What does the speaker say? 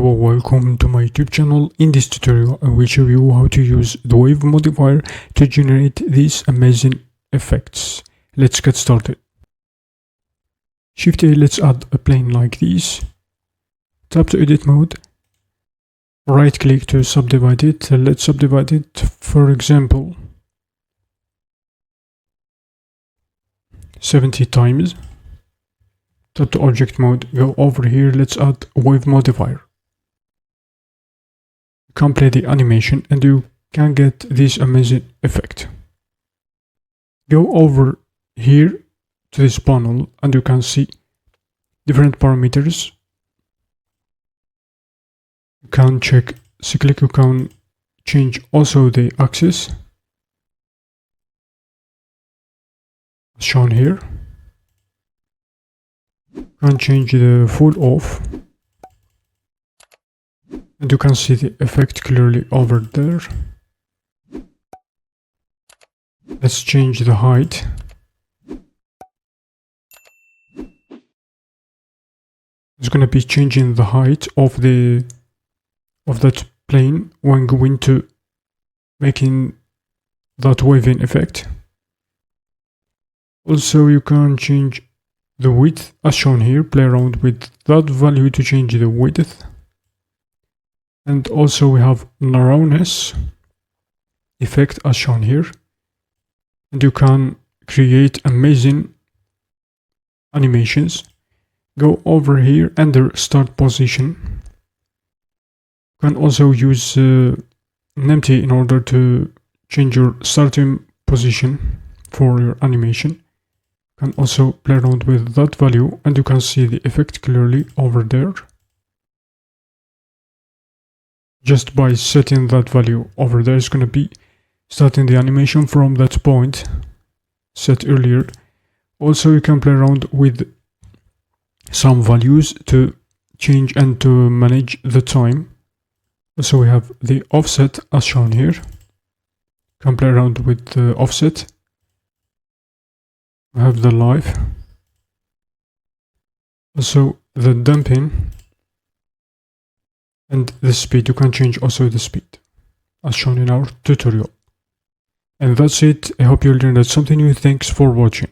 Hello and welcome to my YouTube channel. In this tutorial I will show you how to use the wave modifier to generate these amazing effects. Let's get started. Shift A, let's add a plane like this. Tap to edit mode. Right click to subdivide it. Let's subdivide it, for example, 70 times. Tap to object mode, go over here, let's add a wave modifier. You can play the animation and you can get this amazing effect. Go over here to this panel and you can see different parameters. You can check cyclic, you can change also the axis shown here. You can change the full off and you can see the effect clearly over there. Let's change the height. It's going to be changing the height of that plane when going to making that waving effect. Also you can change the width as shown here, play around with that value to change the width. And also we have narrowness effect as shown here. And you can create amazing animations. Go over here under start position. You can also use an empty in order to change your starting position for your animation. You can also play around with that value and you can see the effect clearly over there. Just by setting that value over there is going to be starting the animation from that point set earlier. Also you can play around with some values to change and to manage the time. Also we have the offset as shown here. You can play around with the offset. We have the live, also the damping and the speed. You can change also the speed as shown in our tutorial. And that's it. I hope you learned something new. Thanks for watching.